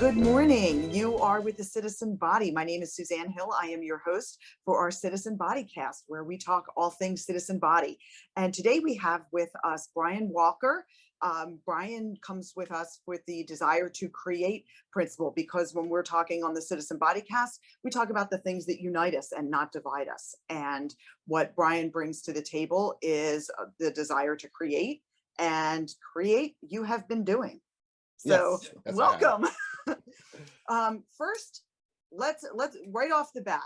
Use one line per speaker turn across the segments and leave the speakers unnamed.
Good morning. You are with the Citizen Body. My name is Susanne Hill. I am your host for our Citizen Body Cast, where we talk all things Citizen Body. And today we have with us Brian Walker. Brian comes with us with the desire to create principle, because when we're talking on the Citizen Body Cast, we talk about the things that unite us and not divide us. And what Brian brings to the table is the desire to create, and create you have been doing. So
Yes,
welcome. First, let's right off the bat.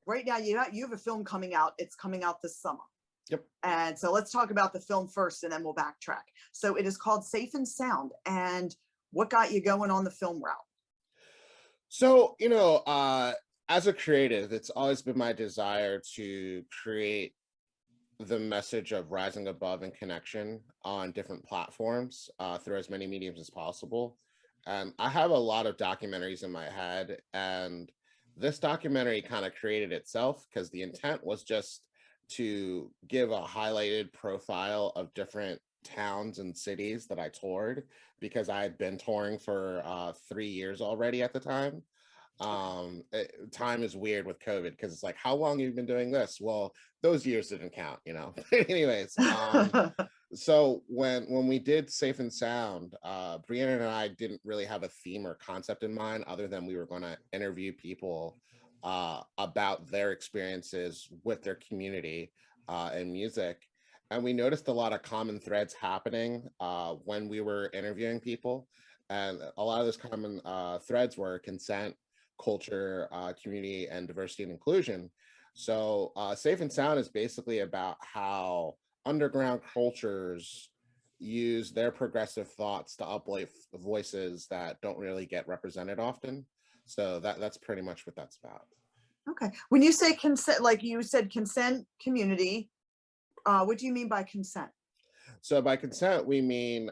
Right now, you have a film coming out. It's coming out this summer.
Yep.
And so let's talk about the film first, and then we'll backtrack. So it is called Safe and Sound. And what got you going on the film route?
So, as a creative, it's always been my desire to create the message of rising above and connection on different platforms through as many mediums as possible. I have a lot of documentaries in my head, and this documentary kind of created itself because the intent was just to give a highlighted profile of different towns and cities that I toured, because I had been touring for 3 years already at the time. Time is weird with COVID because it's like, how long have you been doing this? Well, those years didn't count, Anyways, so when we did Safe and Sound, Brianna and I didn't really have a theme or concept in mind, other than we were going to interview people about their experiences with their community and music. And we noticed a lot of common threads happening when we were interviewing people. And a lot of those common threads were consent, culture, community, and diversity and inclusion. So Safe and Sound is basically about how underground cultures use their progressive thoughts to uplift voices that don't really get represented often. So that's pretty much what that's about.
Okay. When you say consent, like you said, consent, community, what do you mean by consent?
So by consent, we mean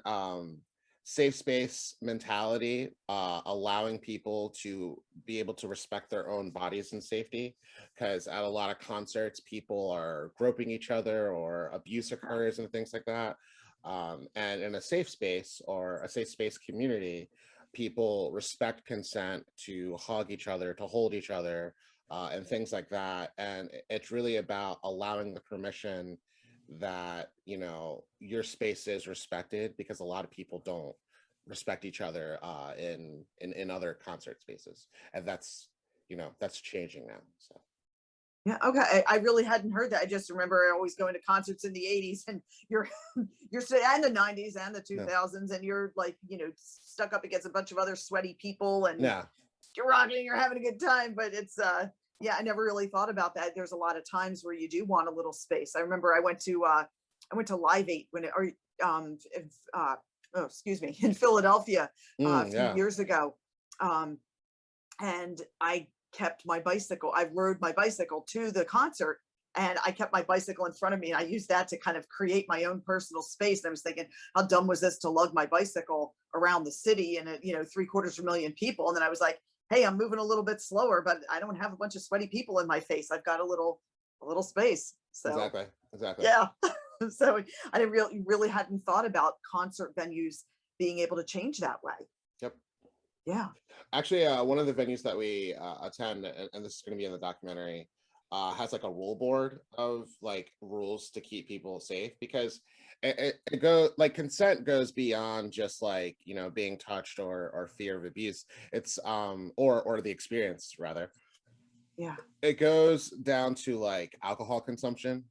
safe space mentality, allowing people to be able to respect their own bodies and safety. Because at a lot of concerts, people are groping each other or abuse occurs and things like that. And in a safe space or a safe space community, people respect consent to hug each other, to hold each other, and things like that. And it's really about allowing the permission that your space is respected, because a lot of people don't respect each other in other concert spaces, and that's changing now. So
Yeah, okay. I really hadn't heard that. I just remember always going to concerts in the 80s, and you're and the 90s and the 2000s, and you're like, stuck up against a bunch of other sweaty people, and you're rocking, you're having a good time. But it's yeah, I never really thought about that. There's a lot of times where you do want a little space. I remember I went to Live 8 in Philadelphia a few years ago. And I kept my bicycle. I rode my bicycle to the concert, and I kept my bicycle in front of me, and I used that to kind of create my own personal space. And I was thinking, how dumb was this to lug my bicycle around the city and 750,000 people? And then I was like, hey, I'm moving a little bit slower, but I don't have a bunch of sweaty people in my face. I've got a little space. So
exactly.
Yeah. So I really hadn't thought about concert venues being able to change that way.
Yep.
Yeah.
Actually, one of the venues that we attend, and this is going to be in the documentary, has like a rule board of like rules to keep people safe, because it goes like consent goes beyond just like being touched or fear of abuse. It's or the experience rather.
Yeah.
It goes down to like alcohol consumption,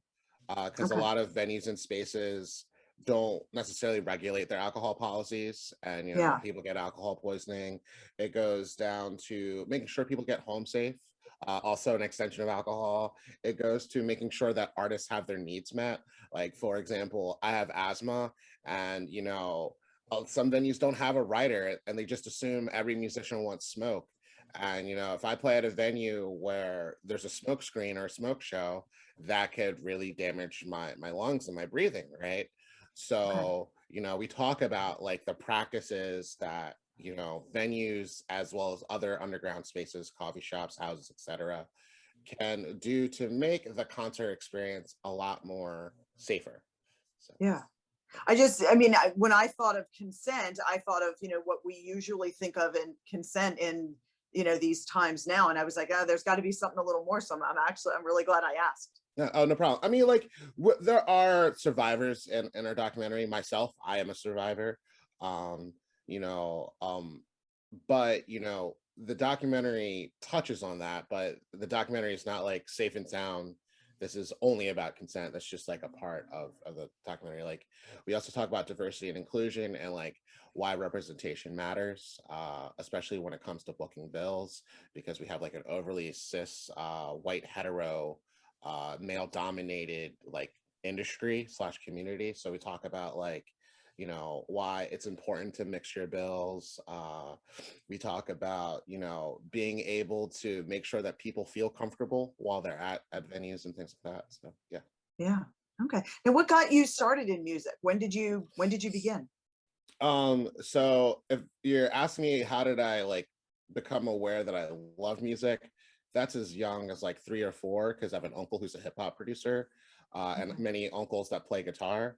because
Okay.
a lot of venues and spaces don't necessarily regulate their alcohol policies, and people get alcohol poisoning. It goes down to making sure people get home safe, also an extension of alcohol. It goes to making sure that artists have their needs met. Like, for example, I have asthma, and some venues don't have a writer, and they just assume every musician wants smoke. And if I play at a venue where there's a smoke screen or a smoke show, that could really damage my lungs and my breathing, right? So, we talk about like the practices that, venues as well as other underground spaces, coffee shops, houses, etc., can do to make the concert experience a lot more safer. So.
Yeah. I mean, when I thought of consent, I thought of, what we usually think of in consent in, these times now. And I was like, oh, there's got to be something a little more. So I'm really glad I asked.
No, oh, no problem. I mean, like, there are survivors in our documentary. Myself, I am a survivor. Um, you know, but the documentary touches on that, but the documentary is not like safe and sound. This is only about consent. That's just like a part of the documentary. Like, we also talk about diversity and inclusion and like why representation matters, especially when it comes to booking bills, because we have like an overly cis white hetero male dominated like industry slash community. So we talk about like why it's important to mix your bills. We talk about being able to make sure that people feel comfortable while they're at venues and things like that. So yeah.
Yeah. Okay. Now, what got you started in music? When did you begin?
So if you're asking me how did I like become aware that I love music, that's as young as like 3 or 4, because I have an uncle who's a hip hop producer, and
Okay.
many uncles that play guitar.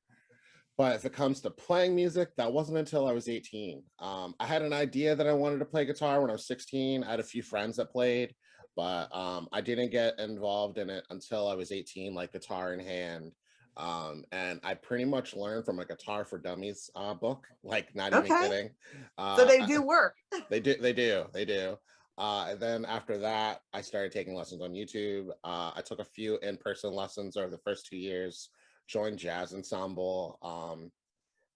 But if it comes to playing music, that wasn't until I was 18. I had an idea that I wanted to play guitar when I was 16. I had a few friends that played, but I didn't get involved in it until I was 18, like guitar in hand. And I pretty much learned from a Guitar for Dummies book, like not even
Okay.
kidding.
So
Uh,
they
I-
do work.
they do. And then after that, I started taking lessons on YouTube. I took a few in-person lessons over the first 2 years, joined jazz ensemble.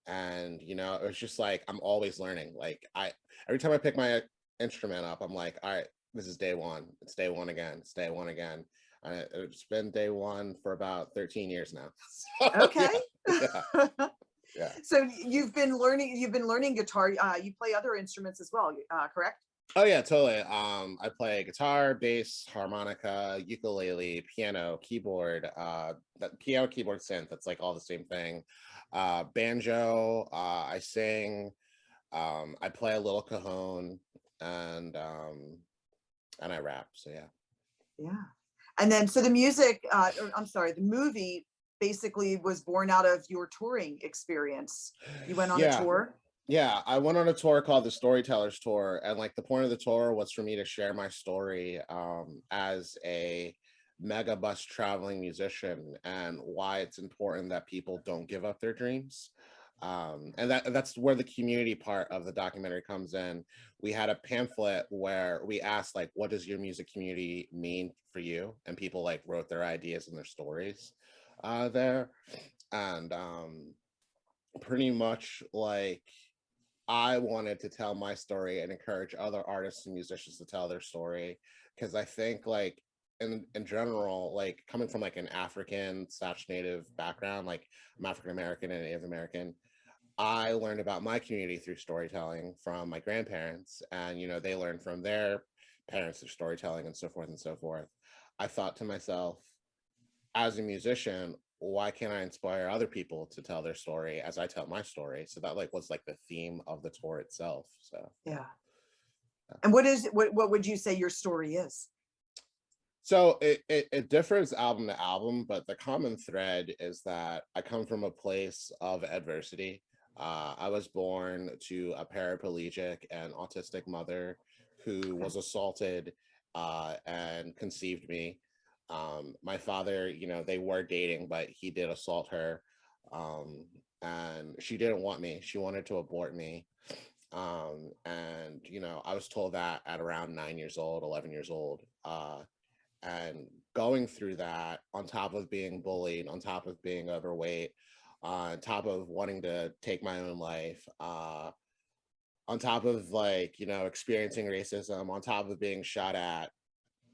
And it was just like I'm always learning. Like I every time I pick my instrument up, I'm like, all right, this is day one. It's day one again. It's day one again. And it's been day one for about 13 years now. So
Okay.
yeah, yeah, yeah.
So you've been learning guitar. You play other instruments as well, correct?
Oh yeah, totally. I play guitar, bass, harmonica, ukulele, piano, keyboard, that piano, keyboard, synth. That's like all the same thing. Banjo. I sing. I play a little cajon, and and I rap. So yeah.
Yeah. And then, so the music, or I'm sorry, the movie basically was born out of your touring experience. You went on a
Yeah.
tour.
Yeah, I went on a tour called the Storytellers Tour, and like the point of the tour was for me to share my story as a mega bus traveling musician and why it's important that people don't give up their dreams. And that's where the community part of the documentary comes in. We had a pamphlet where we asked like, what does your music community mean for you? And people like wrote their ideas and their stories there. And pretty much like I wanted to tell my story and encourage other artists and musicians to tell their story, because I think like in general, like coming from like an African slash native background, like I'm African American and Native American, I learned about my community through storytelling from my grandparents, and they learned from their parents through storytelling and so forth and so forth. I thought to myself, as a musician, why can't I inspire other people to tell their story as I tell my story? So that like was like the theme of the tour itself. So yeah.
Yeah. And what would you say your story is?
So it differs album to album, but the common thread is that I come from a place of adversity. I was born to a paraplegic and autistic mother who
Okay.
was assaulted and conceived me. My father, they were dating, but he did assault her. And she didn't want me. She wanted to abort me. And I was told that at around 9 years old, 11 years old. And going through that, on top of being bullied, on top of being overweight, on top of wanting to take my own life, on top of like experiencing racism, on top of being shot at,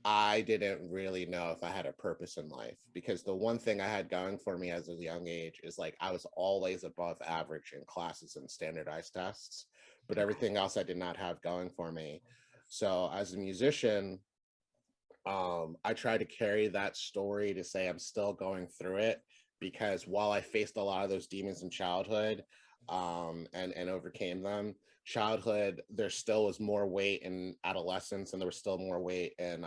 I didn't really know if I had a purpose in life, because the one thing I had going for me as a young age is like I was always above average in classes and standardized tests, but
Okay.
everything else I did not have going for me. So as a musician, I try to carry that story to say I'm still going through it, because while I faced a lot of those demons in childhood, and overcame them, childhood, there still was more weight in adolescence, and there was still more weight in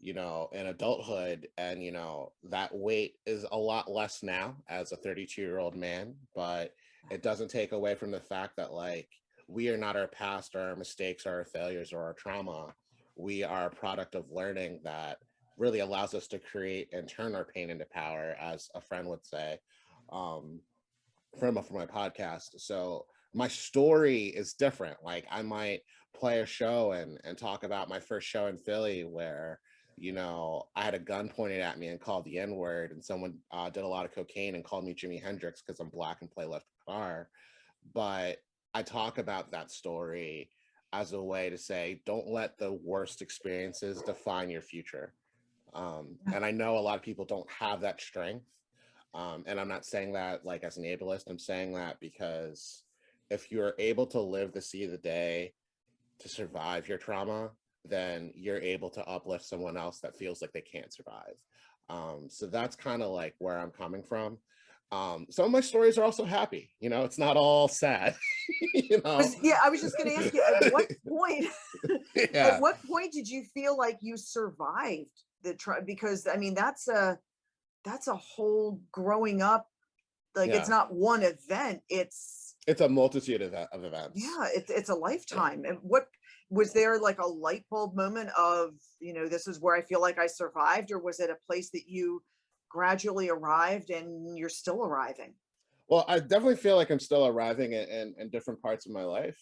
in adulthood. And, that weight is a lot less now as a 32-year-old man, but it doesn't take away from the fact that, like, we are not our past or our mistakes or our failures or our trauma. We are a product of learning that really allows us to create and turn our pain into power, as a friend would say, um, for my podcast. So my story is different. Like, I might play a show and talk about my first show in Philly where, I had a gun pointed at me and called the N word, and someone did a lot of cocaine and called me Jimi Hendrix because I'm black and play left guitar. But I talk about that story as a way to say, don't let the worst experiences define your future. And I know a lot of people don't have that strength. And I'm not saying that like as an ableist. I'm saying that because if you're able to live to see the day to survive your trauma, then you're able to uplift someone else that feels like they can't survive. So that's kind of like where I'm coming from. Some of my stories are also happy. It's not all sad. you know.
Yeah, I was just going to ask you, at what point, at
Yeah.
what point did you feel like you survived the because I mean, that's a whole growing up. Like, it's
Yeah.
not one event.
It's a multitude of events.
Yeah, it's a lifetime. And what was there, like a light bulb moment of, this is where I feel like I survived, or was it a place that you gradually arrived and you're still arriving?
Well, I definitely feel like I'm still arriving in different parts of my life.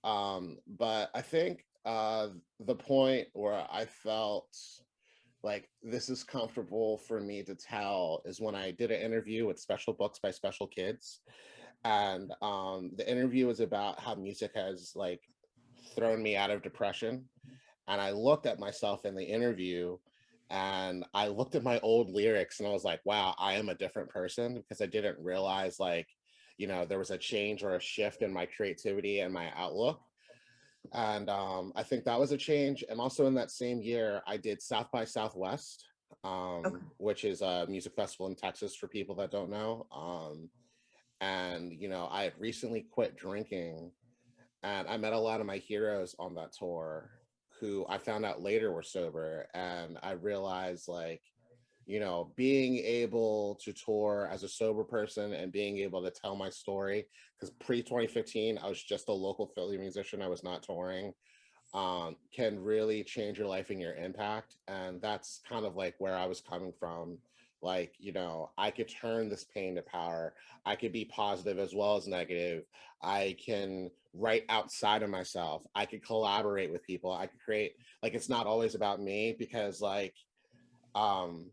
But I think the point where I felt like this is comfortable for me to tell is when I did an interview with Special Books by Special Kids. And the interview was about how music has like thrown me out of depression. And I looked at myself in the interview and I looked at my old lyrics and I was like, wow, I am a different person, because I didn't realize, like, there was a change or a shift in my creativity and my outlook. And I think that was a change. And also in that same year, I did South by Southwest,
Okay.
which is a music festival in Texas for people that don't know. And, I had recently quit drinking, and I met a lot of my heroes on that tour who I found out later were sober. And I realized, like, being able to tour as a sober person and being able to tell my story, because pre 2015, I was just a local Philly musician, I was not touring, can really change your life and your impact. And that's kind of like where I was coming from. Like, I could turn this pain to power. I could be positive as well as negative. I can write outside of myself. I could collaborate with people. I could create, like, it's not always about me, because like, um,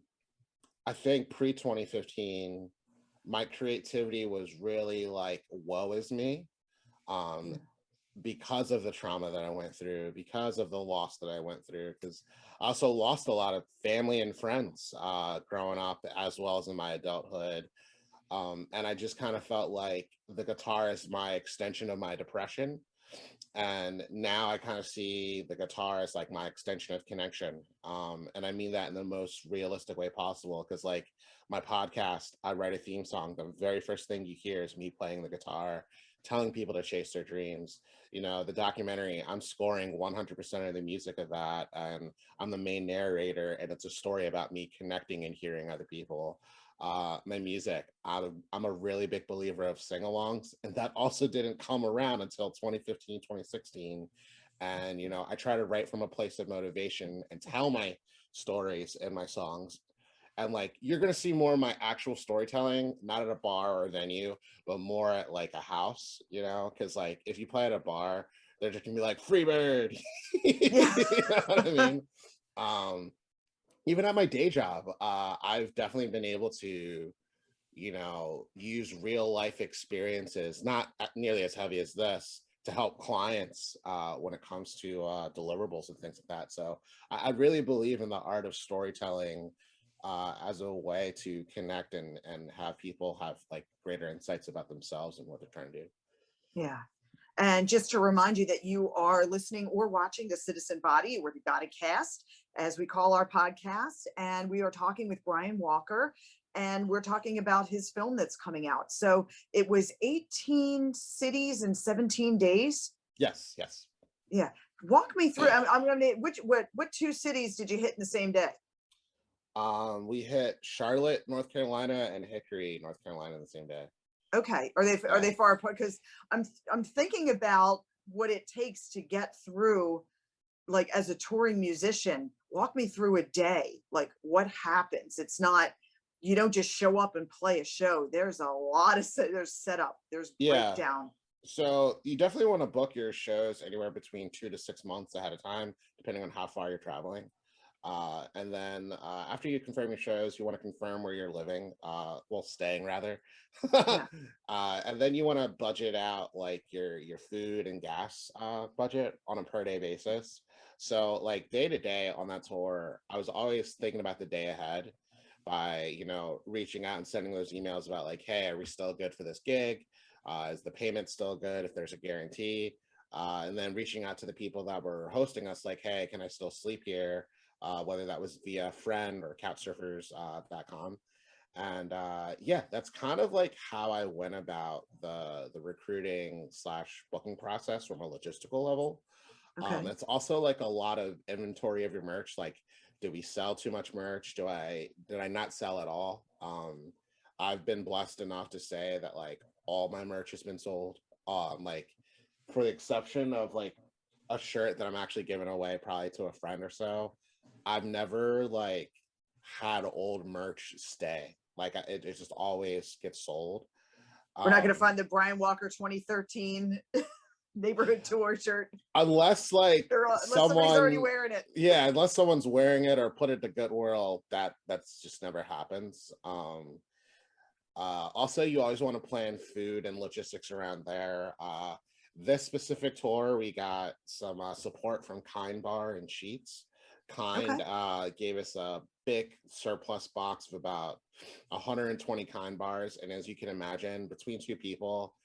I think pre 2015, my creativity was really like, woe is me. Um,
Yeah.
because of the trauma that I went through, because of the loss that I went through, because I also lost a lot of family and friends growing up as well as in my adulthood. And I just kind of felt like the guitar is my extension of my depression. And now I kind of see the guitar as like my extension of connection. And I mean that in the most realistic way possible, because like my podcast, I write a theme song. The very first thing you hear is me playing the guitar, telling people to chase their dreams. The documentary, I'm scoring 100% of the music of that, and I'm the main narrator, and it's a story about me connecting and hearing other people. My music, I'm a really big believer of sing-alongs, and that also didn't come around until 2015, 2016. And I try to write from a place of motivation and tell my stories in my songs. And like, you're gonna see more of my actual storytelling, not at a bar or a venue, but more at like a house, because like if you play at a bar, they're just gonna be like, free bird.
Yeah.
You know what I mean? um Even at my day job, I've definitely been able to, use real life experiences, not nearly as heavy as this, to help clients when it comes to deliverables and things like that. So I really believe in the art of storytelling as a way to connect and have people have like greater insights about themselves and what they're trying to do.
Yeah. And just to remind you that you are listening or watching the Citizen Body, or the Body Cast, as we call our podcast. And we are talking with Brian Walker, and we're talking about his film that's coming out. So it was 18 cities in 17 days.
Yes, yes.
Yeah. Walk me through. I'm gonna need what two cities did you hit in the same day?
We hit Charlotte, North Carolina, and Hickory, North Carolina, the same day.
Okay. Are they
Yeah,
far apart? Because I'm thinking about what it takes to get through, like as a touring musician. Walk me through a day. Like what happens? It's not, you don't just show up and play a show. There's a lot of there's setup, there's
yeah.
breakdown.
So you definitely want to book your shows anywhere between 2 to 6 months ahead of time, depending on how far you're traveling. And then after you confirm your shows, you want to confirm where you're living, well, staying rather.
Yeah.
And then you want to budget out like your food and gas budget on a per day basis. So like day to day on that tour, I was always thinking about the day ahead by reaching out and sending those emails about like, hey, are we still good for this gig? Is the payment still good if there's a guarantee? And then reaching out to the people that were hosting us, like, hey, can I still sleep here? Whether that was via friend or couchsurfers.com. And yeah, that's kind of like how I went about the recruiting slash booking process from a logistical level.
Okay.
It's also like a lot of inventory of your merch. Like, do we sell too much merch? Did I not sell at all? I've been blessed enough to say that like all my merch has been sold. Like for the exception of like a shirt that I'm actually giving away probably to a friend or so, I've never like had old merch stay. Like it just always gets sold.
We're not going to
Um,
find the Brian Walker 2013 neighborhood tour shirt,
unless like
unless somebody's already
someone,
wearing it.
yeah, unless someone's wearing it or put it to Goodwill, that's just never happens. Also, you always want to plan food and logistics around there. This specific tour, we got some support from Kind Bar and Sheets.
Okay.
Kind gave us a big surplus box of about 120 Kind bars, and as you can imagine, between two people,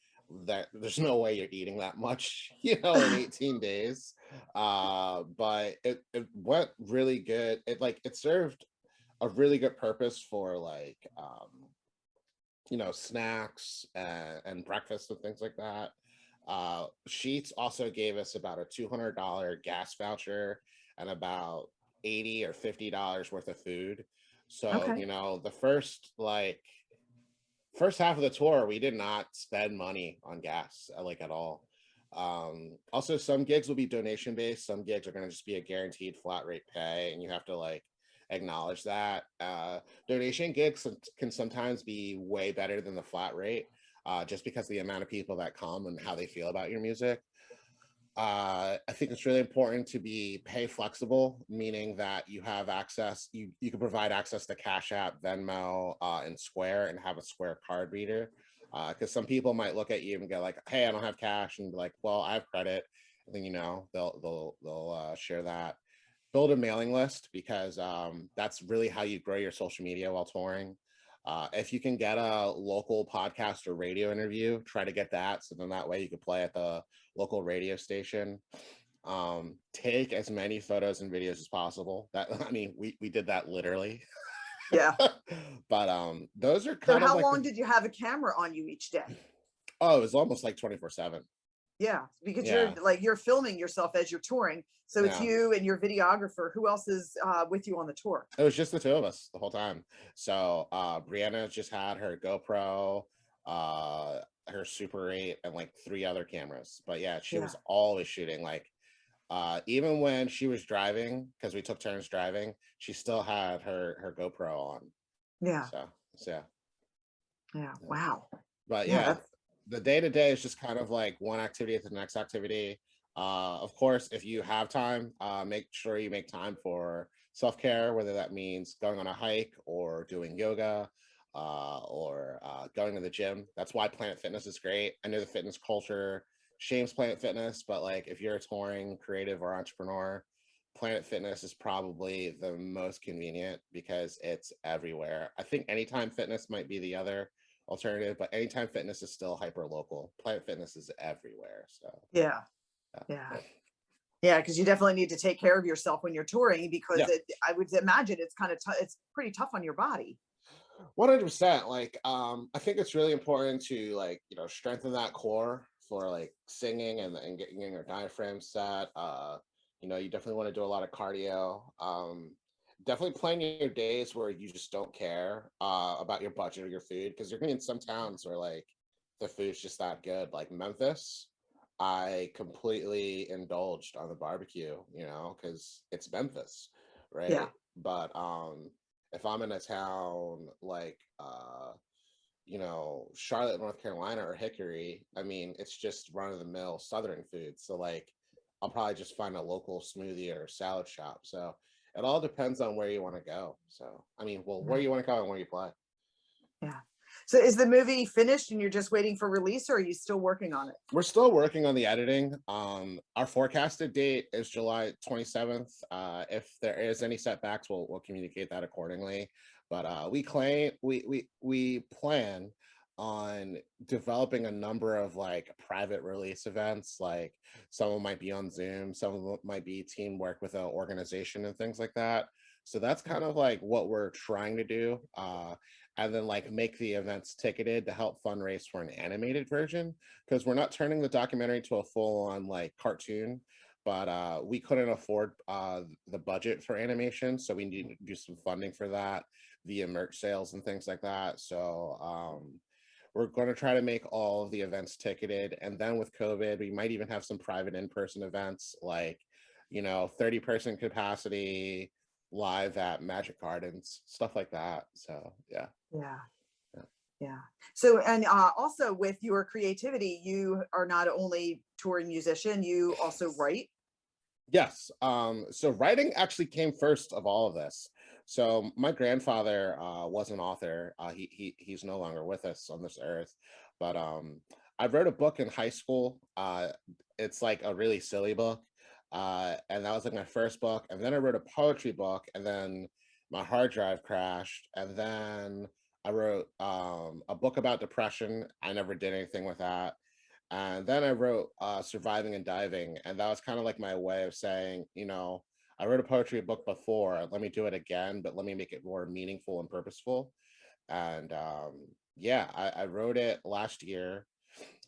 that there's no way you're eating that much, in 18 days. But it went really good. It served a really good purpose for like snacks and breakfast and things like that. Sheets also gave us about a $200 gas voucher and about 80 or $50 worth of food. So,
Okay.
the first half of the tour, we did not spend money on gas like at all. Also, some gigs will be donation based. Some gigs are going to just be a guaranteed flat rate pay, and you have to like acknowledge that. Donation gigs can sometimes be way better than the flat rate, just because of the amount of people that come and how they feel about your music. I think it's really important to be pay flexible, meaning that you have access, you can provide access to Cash App, Venmo, and Square, and have a Square card reader. Because some people might look at you and go like, "Hey, I don't have cash," and be like, "Well, I have credit." And then they'll share that. Build a mailing list because that's really how you grow your social media while touring. If you can get a local podcast or radio interview, try to get that. So then that way you can play at the local radio station. Take as many photos and videos as possible. That I mean, we did that literally.
Yeah.
But those are
So
kind of
how
like
long did you have a camera on you each day?
oh, it was almost like 24/7.
Yeah, because
Yeah,
you're filming yourself as you're touring. So it's
yeah.
you and your videographer. Who else is with you on the tour?
It was just the two of us the whole time. So Brianna just had her GoPro, uh, her Super 8, and like three other cameras. But yeah, she
Yeah.
was always shooting. Like even when she was driving, because we took turns driving, she still had her GoPro on.
Yeah.
So yeah.
Yeah.
Yeah.
Wow.
But
Yeah,
yeah,
that's
the day to day is just kind of like one activity to the next activity. Of course, if you have time, make sure you make time for self care, whether that means going on a hike or doing yoga or going to the gym. That's why Planet Fitness is great. I know the fitness culture shames Planet Fitness, but like if you're a touring creative or entrepreneur, Planet Fitness is probably the most convenient because it's everywhere. I think Anytime Fitness might be the other alternative, but Anytime Fitness is still hyper local. Planet Fitness is everywhere. So
yeah. Yeah. Yeah, because you definitely need to take care of yourself when you're touring because
yeah,
I would imagine it's kind of it's pretty tough on your body.
100%. Like I think it's really important to like strengthen that core for like singing and getting your diaphragm set. You definitely want to do a lot of cardio. Definitely plan your days where you just don't care about your budget or your food, because you're gonna be in some towns where like the food's just that good. Like Memphis, I completely indulged on the barbecue, because it's Memphis,
Yeah.
right? But if I'm in a town like Charlotte, North Carolina, or Hickory, I mean, it's just run of the mill Southern food. So like I'll probably just find a local smoothie or salad shop. So it all depends on where you want to go. So I mean, well, where
Yeah.
you want to go and where you play.
Yeah. So is the movie finished and you're just waiting for release, or are you still working on it?
We're still working on the editing. Our forecasted date is July 27th. If there is any setbacks, we'll communicate that accordingly. But we plan on developing a number of like private release events. Like some of them might be on Zoom, some of them might be teamwork with an organization and things like that. So that's kind of like what we're trying to do. And then like make the events ticketed to help fundraise for an animated version, because we're not turning the documentary to a full-on like cartoon, but we couldn't afford the budget for animation, so we need to do some funding for that via merch sales and things like that. So we're going to try to make all of the events ticketed, and then with COVID, we might even have some private in-person events, like 30-person capacity live at Magic Gardens, stuff like that. So yeah.
Yeah.
Yeah.
Yeah. So, and also with your creativity, you are not only touring musician, you also write.
Yes. So writing actually came first of all of this. So my grandfather was an author. He's no longer with us on this earth, but I wrote a book in high school. It's like a really silly book, and that was like my first book. And then I wrote a poetry book, and then my hard drive crashed, and then I wrote a book about depression. I never did anything with that. And then I wrote Surviving and Diving. And that was kind of like my way of saying, I wrote a poetry book before. Let me do it again, but let me make it more meaningful and purposeful. And yeah, I wrote it last year.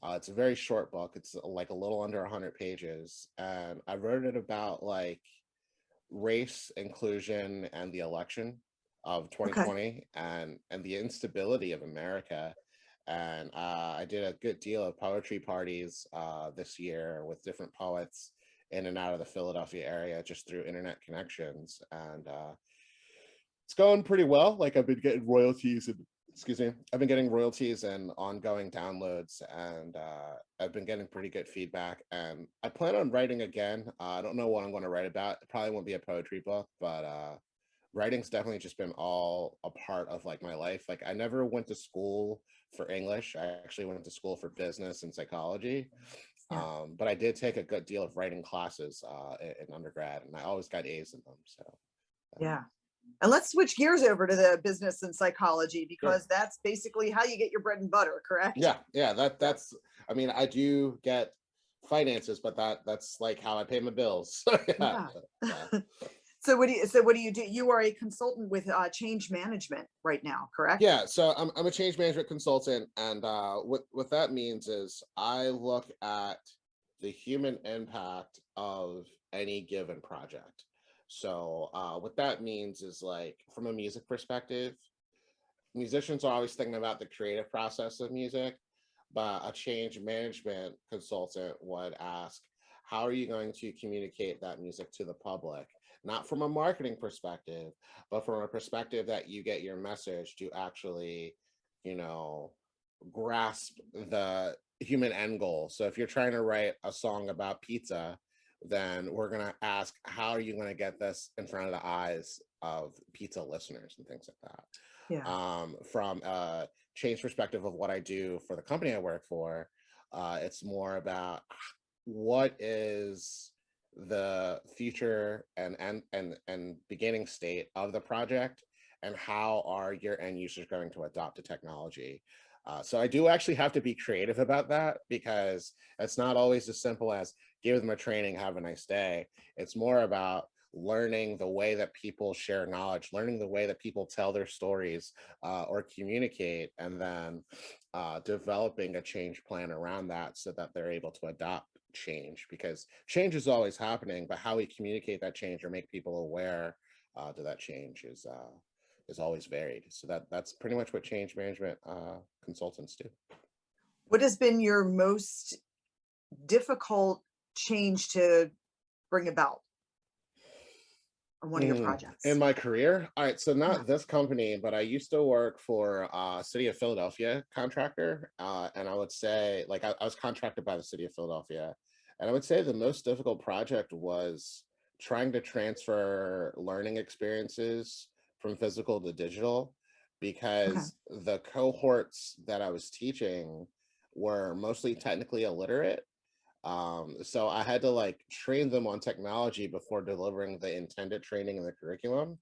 It's a very short book. It's like a little under 100 pages. And I wrote it about like race, inclusion, and the election of
Okay.
2020, and the instability of America. And I did a good deal of poetry parties this year with different poets in and out of the Philadelphia area just through internet connections. And it's going pretty well. Like I've been getting royalties and excuse me, I've been getting royalties and ongoing downloads, and I've been getting pretty good feedback. And I plan on writing again. I don't know what I'm going to write about. It probably won't be a poetry book, but writing's definitely just been all a part of like my life. Like I never went to school for English. I actually went to school for business and psychology.
Yeah.
But I did take a good deal of writing classes in undergrad, and I always got A's in them. So
Yeah. And let's switch gears over to the business and psychology,
sure.
because that's basically how you get your bread and butter, correct?
Yeah,
Yeah.
that's. I mean, I do get finances, but that's like how I pay my bills. Yeah,
Yeah.
yeah,
So what do you do? You are a consultant with change management right now, correct?
yeah. So I'm a change management consultant, and what that means is I look at the human impact of any given project. So what that means is like from a music perspective, musicians are always thinking about the creative process of music, but a change management consultant would ask, how are you going to communicate that music to the public? Not from a marketing perspective, but from a perspective that you get your message to actually, you know, grasp the human end goal. So if you're trying to write a song about pizza, then we're going to ask, how are you going to get this in front of the eyes of pizza listeners and things like that?
Yeah.
From a change perspective of what I do for the company I work for, it's more about what is the future and beginning state of the project, and how are your end users going to adopt the technology. So I do actually have to be creative about that, because it's not always as simple as give them a training, have a nice day. It's more about learning the way that people share knowledge, learning the way that people tell their stories or communicate, and then developing a change plan around that so that they're able to adopt change, because change is always happening, but how we communicate that change or make people aware to that change is always varied. So that's pretty much what change management consultants do.
What has been your most difficult change to bring about on one of your
In
projects?
my career, all right, so
Yeah.
not this company, but I used to work for city of Philadelphia contractor, and I would say, like, I was contracted by the city of Philadelphia, and I would say the most difficult project was trying to transfer learning experiences from physical to digital,
Okay.
because the cohorts that I was teaching were mostly technically illiterate. So I had to like train them on technology before delivering the intended training in the curriculum,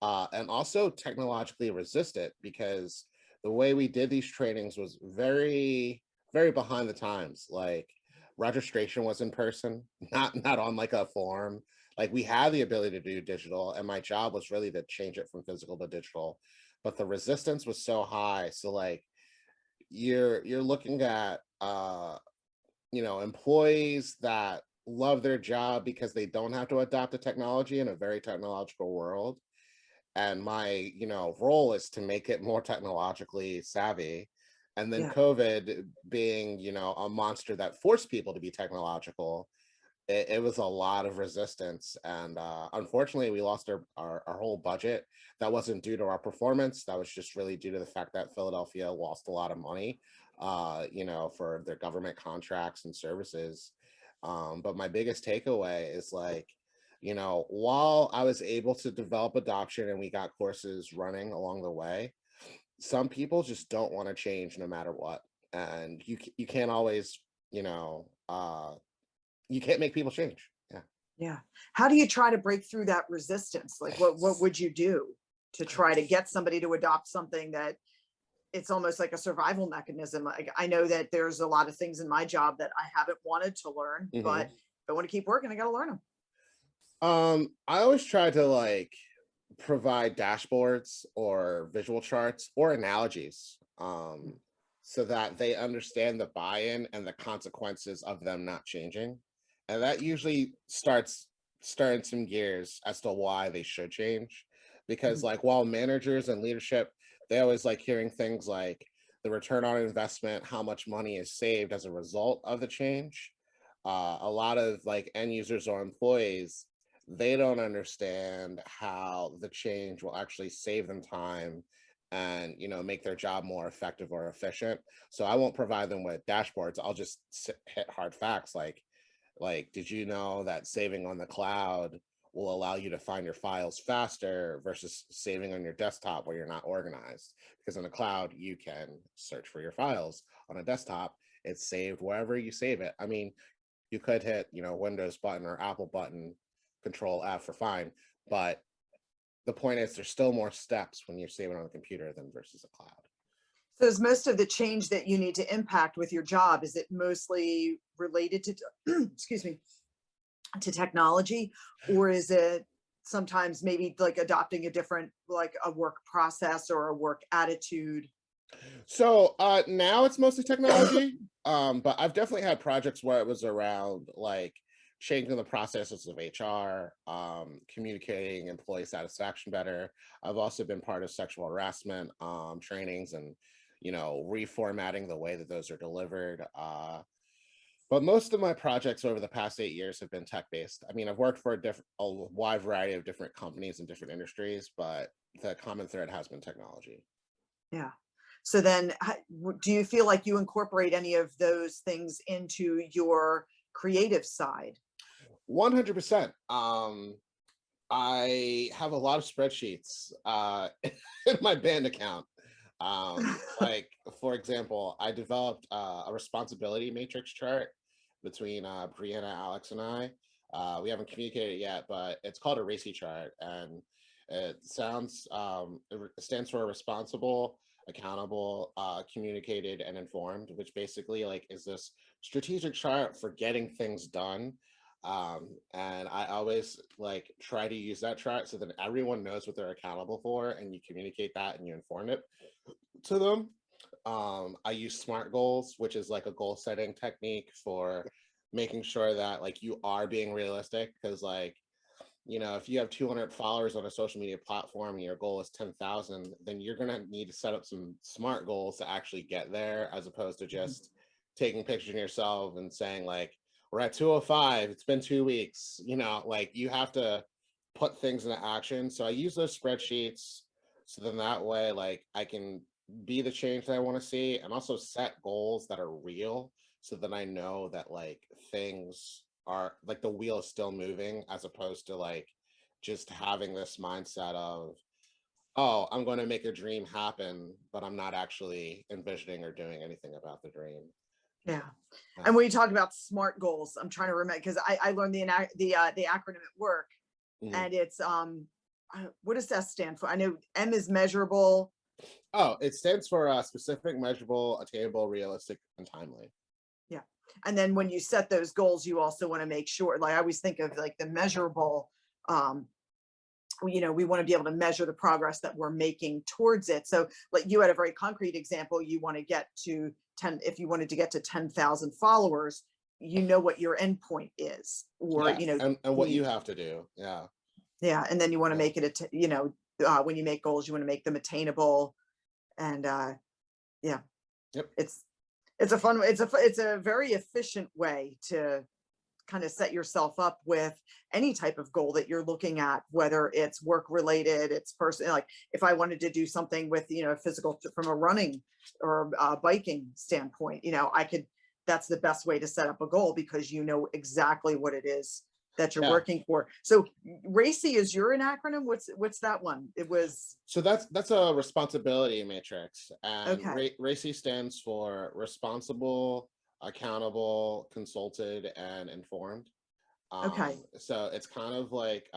and also technologically resistant, because the way we did these trainings was very, very behind the times. Like, registration was in person, not on like a form. Like, we had the ability to do digital, and my job was really to change it from physical to digital, but the resistance was so high. So like, you're looking at employees that love their job because they don't have to adopt the technology in a very technological world. And my, role is to make it more technologically savvy. And then
Yeah.
COVID being, a monster that forced people to be technological, it was a lot of resistance. And unfortunately, we lost our whole budget. That wasn't due to our performance. That was just really due to the fact that Philadelphia lost a lot of money, for their government contracts and services. But my biggest takeaway is like, while I was able to develop adoption and we got courses running along the way, some people just don't want to change no matter what. And you can't always, you can't make people change. Yeah.
Yeah. How do you try to break through that resistance? Like what would you do to try to get somebody to adopt something that it's almost like a survival mechanism? Like, I know that there's a lot of things in my job that I haven't wanted to learn, but
Hmm.
if I want to keep working, I got to learn them.
I always try to like provide dashboards or visual charts or analogies, so that they understand the buy-in and the consequences of them not changing. And that usually starting some gears as to why they should change. Because
Mhm.
like, while managers and leadership, they always like hearing things like the return on investment, how much money is saved as a result of the change. A lot of like end users or employees, they don't understand how the change will actually save them time and make their job more effective or efficient. So I won't provide them with dashboards. I'll just hit hard facts like, did you know that saving on the cloud will allow you to find your files faster versus saving on your desktop where you're not organized? Because in the cloud, you can search for your files. On a desktop, it's saved wherever you save it. I mean, you could hit, Windows button or Apple button, Control F for find, but the point is there's still more steps when you're saving on a computer than versus a cloud.
So is most of the change that you need to impact with your job, is it mostly related to, excuse me, to technology, or is it sometimes maybe like adopting a different, like a work process or a work attitude?
So now it's mostly technology, but I've definitely had projects where it was around like changing the processes of HR, communicating employee satisfaction better. I've also been part of sexual harassment trainings and reformatting the way that those are delivered. But most of my projects over the past 8 years have been tech based. I mean, I've worked for a wide variety of different companies and different industries, but the common thread has been technology.
Yeah. So then, do you feel like you incorporate any of those things into your creative side?
100%. I have a lot of spreadsheets in my band account. Like, for example, I developed a responsibility matrix chart between Brianna, Alex, and I. We haven't communicated yet, but it's called a RACI chart, and it stands for responsible, accountable, communicated, and informed, which basically like is this strategic chart for getting things done. And I always like try to use that chart so that everyone knows what they're accountable for, and you communicate that and you inform it to them. I use SMART goals, which is like a goal setting technique for making sure that like you are being realistic. Because like, if you have 200 followers on a social media platform and your goal is 10,000, then you're going to need to set up some SMART goals to actually get there, as opposed to
Mhm.
just taking pictures of yourself and saying like, we're at 205, it's been 2 weeks. Like you have to put things into action. So I use those spreadsheets, so then that way like I can be the change that I want to see, and also set goals that are real, so that I know that like things are like the wheel is still moving, as opposed to like just having this mindset of, oh, I'm going to make a dream happen, but I'm not actually envisioning or doing anything about the dream.
Yeah.
Yeah.
And when you talk about SMART goals, I'm trying to remember because I learned the acronym at work,
Mhm.
and it's what does S stand for? I know M is measurable.
Oh, it stands for specific, measurable, attainable, realistic, and timely.
Yeah. And then when you set those goals, you also want to make sure, like I always think of like the measurable, um, we want to be able to measure the progress that we're making towards it. So like you had a very concrete example, you want to get to 10, if you wanted to get to 10,000 followers, you know what your endpoint is, or,
Yes, and what you have to do. Yeah.
yeah. And then you want to
Yeah.
make it, when you make goals, you want to make them attainable. And yeah,
Yep.
it's, it's a very efficient way to kind of set yourself up with any type of goal that you're looking at, whether it's work related, it's personal. Like if I wanted to do something with, physical from a running or biking standpoint, I could, that's the best way to set up a goal because you know exactly what it is that you're
Yeah.
working for. So RACI is your an acronym. What's that one? It was,
So that's a responsibility matrix, and
okay.
RACI stands for responsible, accountable, consulted, and informed.
Okay.
So it's kind of like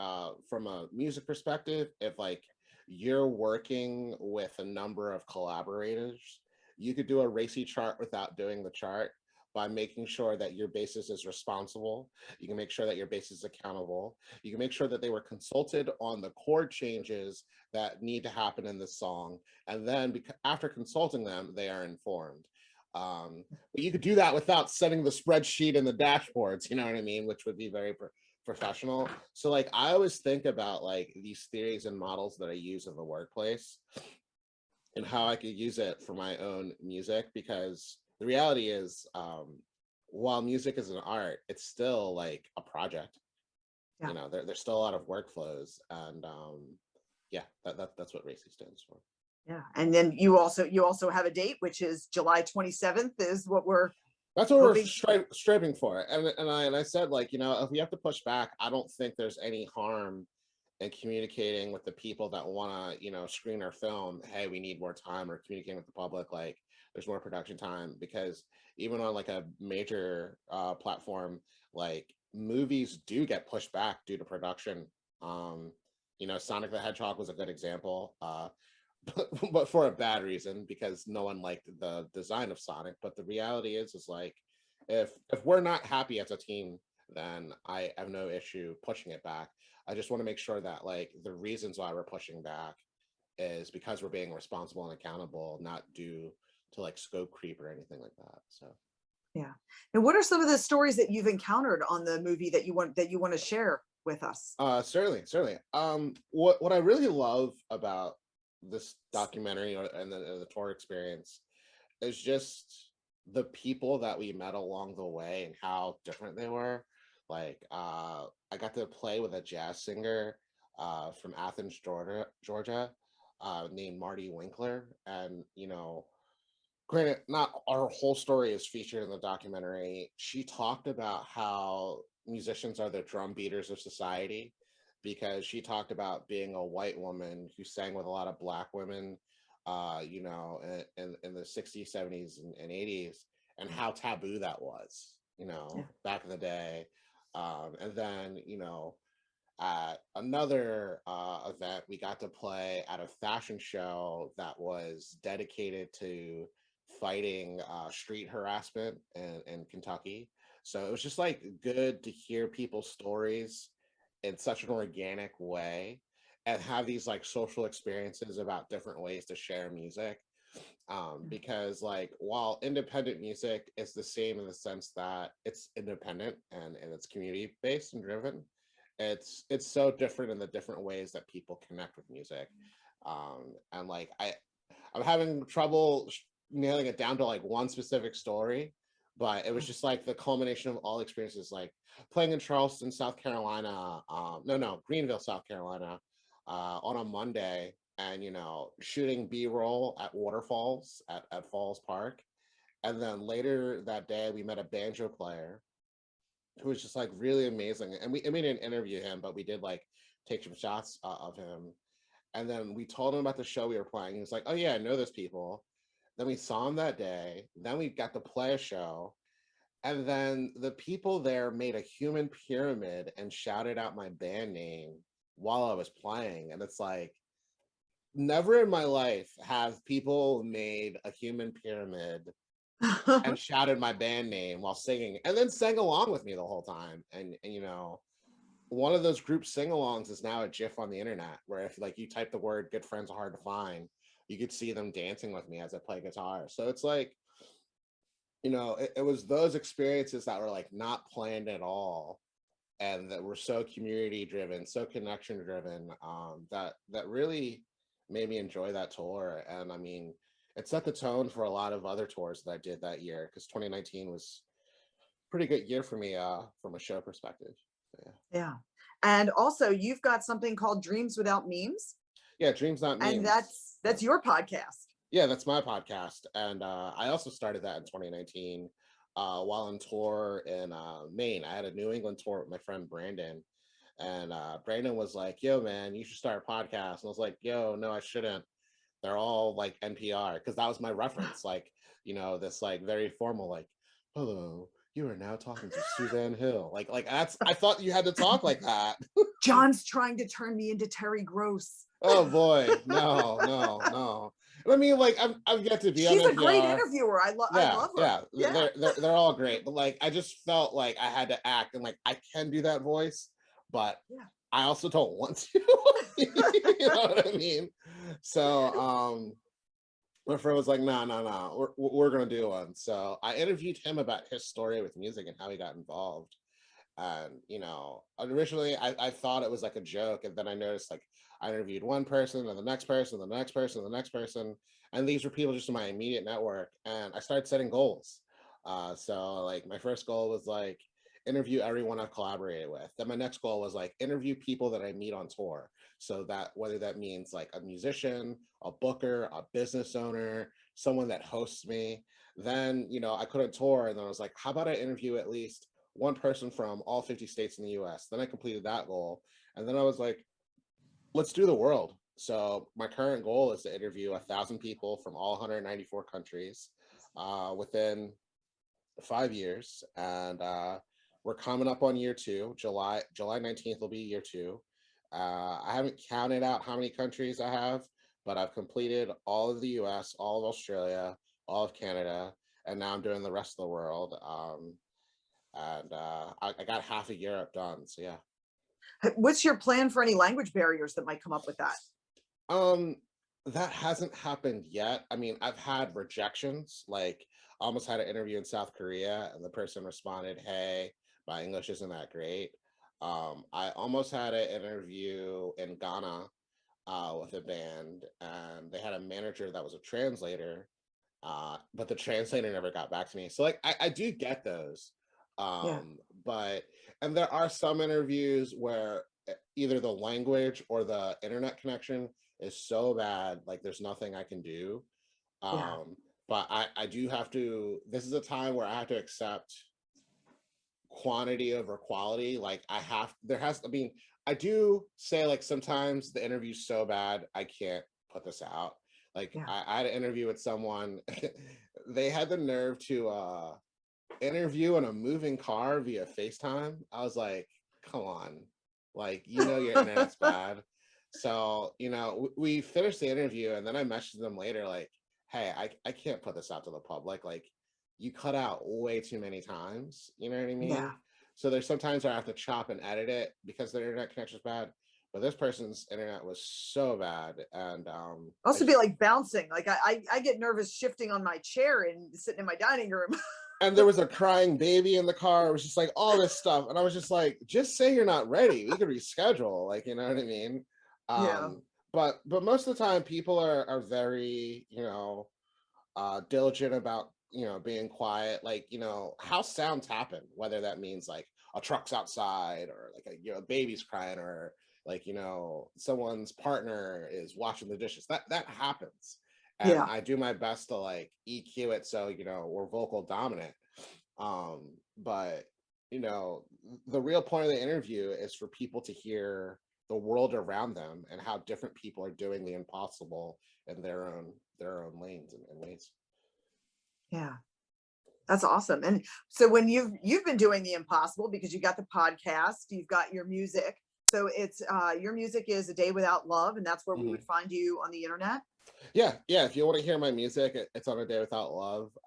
from a music perspective, if like you're working with a number of collaborators, you could do a RACI chart without doing the chart, by making sure that your basis is responsible. You can make sure that your basis is accountable. You can make sure that they were consulted on the chord changes that need to happen in the song. And then after consulting them, they are informed. But you could do that without setting the spreadsheet and the dashboards, you know what I mean? Which would be very professional. So like I always think about like these theories and models that I use in the workplace, and how I could use it for my own music, because the reality is, while music is an art, it's still like a project.
Yeah.
There's still a lot of workflows, and yeah, that's what RACI stands for.
Yeah. And then you also have a date, which is July 27th is what we're
That's what we're
hoping.
striving for. And I said, like, if we have to push back, I don't think there's any harm in communicating with the people that want to, screen our film. Hey, we need more time, or communicating with the public, like there's more production time, because even on like a major platform, like movies do get pushed back due to production. Um, Sonic the Hedgehog was a good example. But for a bad reason, because no one liked the design of Sonic. But the reality is like, if we're not happy as a team, then I have no issue pushing it back. I just want to make sure that like the reasons why we're pushing back is because we're being responsible and accountable, not due to like scope creep or anything like that. So
Yeah. And what are some of the stories that you've encountered on the movie that you want to share with us?
certainly. What I really love about this documentary, and the tour experience, is just the people that we met along the way and how different they were. Like I got to play with a jazz singer from Athens, Georgia, named Marty Winkler. And granted, not our whole story is featured in the documentary. She talked about how musicians are the drum beaters of society, because she talked about being a white woman who sang with a lot of black women, in the 60s, 70s, and 80s, and how taboo that was,
Yeah.
back in the day. And then, at another event, we got to play at a fashion show that was dedicated to fighting street harassment in Kentucky. So it was just like good to hear people's stories in such an organic way, and have these like social experiences about different ways to share music. Because like while independent music is the same in the sense that it's independent and it's community based and driven, it's so different in the different ways that people connect with music. And like I'm having trouble nailing it down to like one specific story, but it was just like the culmination of all experiences, like playing in Charleston, South Carolina, no, Greenville, South Carolina, on a Monday, and shooting B-roll at waterfalls at Falls Park. And then later that day, we met a banjo player who was just like really amazing. And we didn't interview him, but we did like take some shots of him. And then we told him about the show we were playing. He was like, "Oh yeah, I know those people." Then we saw him that day. Then we got to play a show. And then the people there made a human pyramid and shouted out my band name while I was playing. And it's like, never in my life have people made a human pyramid and shouted my band name while singing and then sang along with me the whole time. And one of those group sing-alongs is now a GIF on the internet, where if like you type the word "good friends are hard to find," you could see them dancing with me as I play guitar. So it's like, it was those experiences that were like not planned at all, and that were so community driven, so connection driven, that really made me enjoy that tour. And I mean, it set the tone for a lot of other tours that I did that year, because 2019 was a pretty good year for me from a show perspective. So, yeah.
Yeah. And also you've got something called Dreams Without Memes,
Yeah, Dreams Not
and
Memes.
that's your podcast.
Yeah, that's my podcast. And I also started that in 2019 while on tour in Maine. I had a New England tour with my friend Brandon. And Brandon was like, "Yo, man, you should start a podcast." And I was like, "Yo, no, I shouldn't. They're all like NPR." Because that was my reference. Like, this like very formal, like, "Hello, you are now talking to Susanne Hill." Like I thought you had to talk like that.
John's trying to turn me into Terry Gross.
Oh boy, no, no, no. I mean, like I've yet to be on
She's a great
NPR.
interviewer. I
Yeah,
love her.
yeah,
Yeah.
they're all great, but like I just felt like I had to act, and like I can do that voice, but
Yeah.
I also don't want to. You know what I mean? So my friend was like, "No, no, no, we're gonna do one." So I interviewed him about his story with music and how he got involved. And originally I thought it was like a joke, and then I noticed like I interviewed one person and the next person, the next person, the next person, and these were people just in my immediate network. And I started setting goals. So like my first goal was like interview everyone I've collaborated with. Then my next goal was like interview people that I meet on tour. So that whether that means like a musician, a booker, a business owner, someone that hosts me. Then I couldn't tour, and then I was like, how about I interview at least one person from all 50 states in the US. Then I completed that goal. And then I was like, let's do the world. So my current goal is to interview 1,000 people from all 194 countries within 5 years. And we're coming up on year two. July 19th will be year two. I haven't counted out how many countries I have, but I've completed all of the US, all of Australia, all of Canada, and now I'm doing the rest of the world. And I got half of Europe done. So yeah.
What's your plan for any language barriers that might come up with that?
Um, that hasn't happened yet. I mean, I've had rejections. Like, I almost had an interview in South Korea, and the person responded, "Hey, my English isn't that great." I almost had an interview in Ghana with a band, and they had a manager that was a translator, but the translator never got back to me. So like I do get those.
Yeah.
But and there are some interviews where either the language or the internet connection is so bad, like there's nothing I can do.
Yeah.
But I do have to, this is a time where I have to accept quantity over quality. Like I mean, I do say like sometimes the interview's so bad I can't put this out. Like
Yeah.
I had an interview with someone, they had the nerve to interview in a moving car via FaceTime. I was like, come on, like your internet's bad. So we finished the interview, and then I messaged them later like, hey, I can't put this out to the public. Like, you cut out way too many times. You know what I
Yeah.
mean? So there's sometimes where I have to chop and edit it because the internet connection's bad. but this person's internet was so bad, and I
Also be
just
like bouncing. Like I get nervous shifting on my chair and sitting in my dining room.
and there was a crying baby in the car. It was just like all this stuff, and I was just like, just say you're not ready. We could reschedule, like, you know what I mean?
Yeah.
But most of the time, people are very, diligent about, being quiet. Like, house sounds happen, whether that means like a truck's outside, or like a baby's crying, or like, someone's partner is washing the dishes. That happens, and
Yeah.
I do my best to like EQ it so we're vocal dominant. But you know the real point of the interview is for people to hear the world around them and how different people are doing the impossible in their own lanes and ways.
Yeah. That's awesome. And so when you've been doing the impossible because you got the podcast, you've got your music. So it's your music is A Day Without Love, and that's where we
Mhm.
would find you on the internet.
Yeah. If you want to hear my music, it's on A Day Without Love.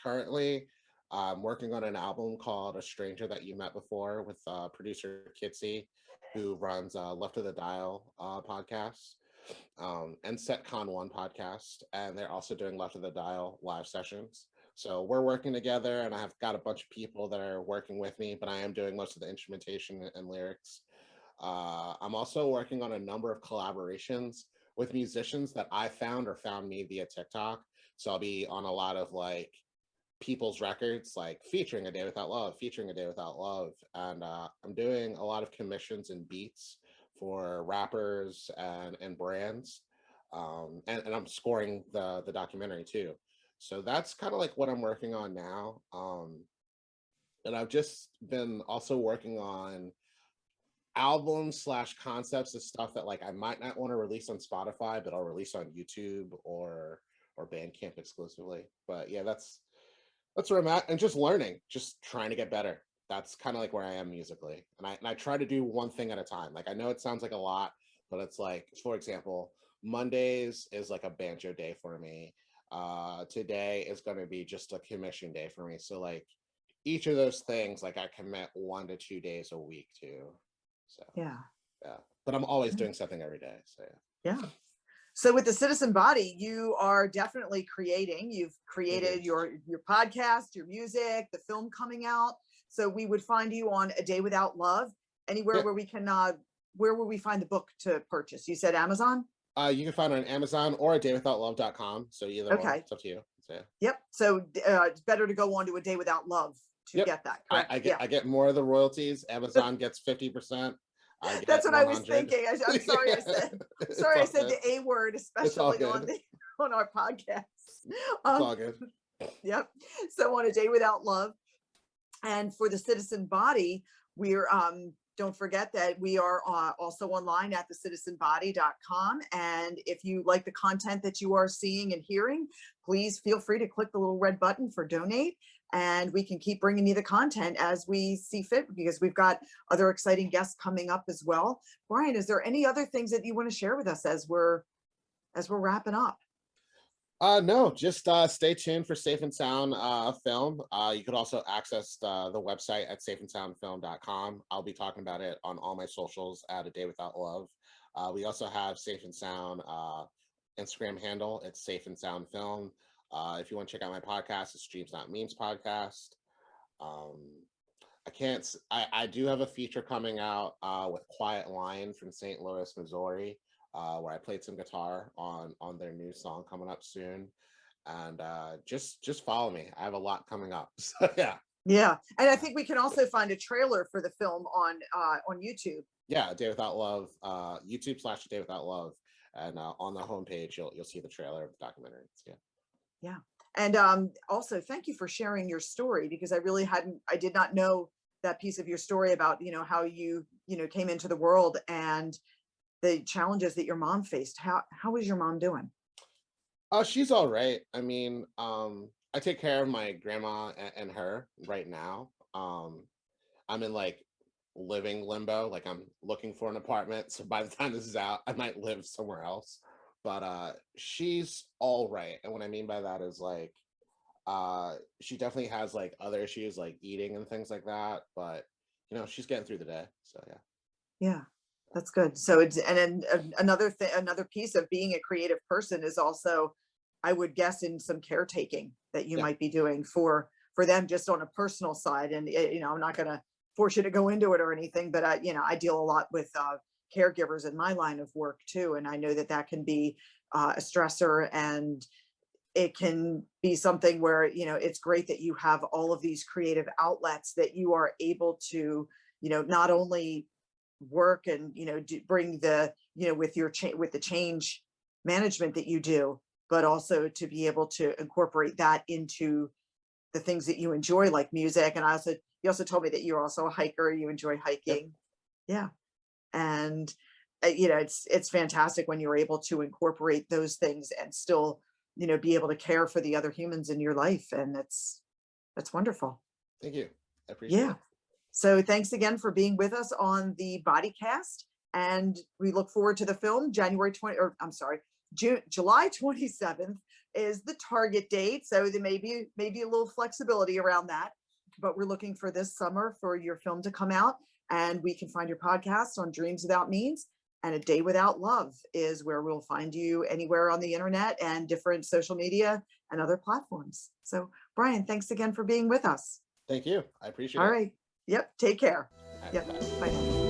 Currently, I'm working on an album called A Stranger That You Met Before with producer Kitsy, who runs Left of the Dial podcast, and SetCon One podcast, and they're also doing Left of the Dial live sessions. So we're working together, and I've got a bunch of people that are working with me, but I am doing most of the instrumentation and lyrics. I'm also working on a number of collaborations with musicians that I found or found me via TikTok. So I'll be on a lot of like people's records, like featuring A Day Without Love, featuring A Day Without Love. And I'm doing a lot of commissions and beats for rappers and brands. And I'm scoring the documentary too. So that's kind of like what I'm working on now. And I've just been also working on albums slash concepts of stuff that like I might not want to release on Spotify, but I'll release on YouTube or Bandcamp exclusively. But yeah, that's where I'm at, and just learning, just trying to get better. That's kind of like where I am musically, and I try to do one thing at a time. Like I know it sounds like a lot, but it's like, for example, Mondays is like a banjo day for me. Today is going to be just a commission day for me. So like each of those things, like I commit 1 to 2 days a week to. So
Yeah.
yeah, but I'm always doing something every day. So yeah.
Yeah. So with the Citizen Body, you are definitely creating. You've
Mhm.
created your podcast, your music, the film coming out. So we would find you on A Day Without Love. Anywhere
Yeah.
where we can where will we find the book to purchase? You said Amazon?
You can find it on Amazon or at daywithoutlove.com. So either or,
Okay.
it's up to you. So yeah.
Yep. So it's better to go on to A Day Without Love to
Yep.
get that,
I,
correct?
I get
Yeah.
I get more of the royalties. Amazon gets 50%. I
That's
get
what I was
100.
thinking. I'm sorry I
Yeah.
said
It's all
the
good.
A word,
It's all
especially on
good.
the on our podcast.
It's
Um,
all good.
yep. So on A Day Without Love. And for the Citizen Body, we're don't forget that we are also online at thecitizenbody.com. And if you like the content that you are seeing and hearing, please feel free to click the little red button for donate. And we can keep bringing you the content as we see fit, because we've got other exciting guests coming up as well. Brian, is there any other things that you want to share with us as we're wrapping up?
No, just stay tuned for Safe and Sound film. You could also access the website at safeandsoundfilm.com. I'll be talking about it on all my socials at A Day Without Love. We also have Safe and Sound Instagram handle. It's Safe and Sound Film. If you want to check out my podcast, it's Streams Not Memes podcast. Um, I can't. I do have a feature coming out with Quiet Lion from St. Louis, Missouri, where I played some guitar on their new song coming up soon. And just follow me. I have a lot coming up. So yeah,
Yeah. And I think we can also find a trailer for the film on YouTube.
yeah. A Day Without Love, YouTube / A Day Without Love, and on the homepage you'll see the trailer of the documentary. So, yeah.
Yeah. And also thank you for sharing your story, because I did not know that piece of your story about, how you came into the world and the challenges that your mom faced. How is your mom doing?
She's all right. I mean, I take care of my grandma and her right now. I'm in like living limbo. Like I'm looking for an apartment. So by the time this is out, I might live somewhere else. But she's all right. And what I mean by that is like she definitely has like other issues like eating and things like that. But she's getting through the day. So yeah.
Yeah. That's good. So it's, and then another thing, another piece of being a creative person is also, I would guess, in some caretaking that you
Yeah.
might be doing for them just on a personal side. And I'm not going to force you to go into it or anything, but I deal a lot with caregivers in my line of work too, and I know that that can be a stressor, and it can be something where it's great that you have all of these creative outlets that you are able to not only work and bring the with your with the change management that you do, but also to be able to incorporate that into the things that you enjoy, like music. And you also told me that you're also a hiker, you enjoy
Yep.
hiking. Yeah. And it's fantastic when you're able to incorporate those things and still be able to care for the other humans in your life, and that's wonderful.
Thank you. I appreciate
Yeah.
it.
So thanks again for being with us on the body cast, and we look forward to the film. January 20, or I'm sorry, July 27th is the target date, so there may be maybe a little flexibility around that, but we're looking for this summer for your film to come out. And we can find your podcast on Dreams Without Means, and A Day Without Love is where we'll find you anywhere on the internet and different social media and other platforms. So Brian, thanks again for being with us.
Thank you. I appreciate
All
it.
right. Yep. Take care.
All right,
Yep.
bye.
Bye now.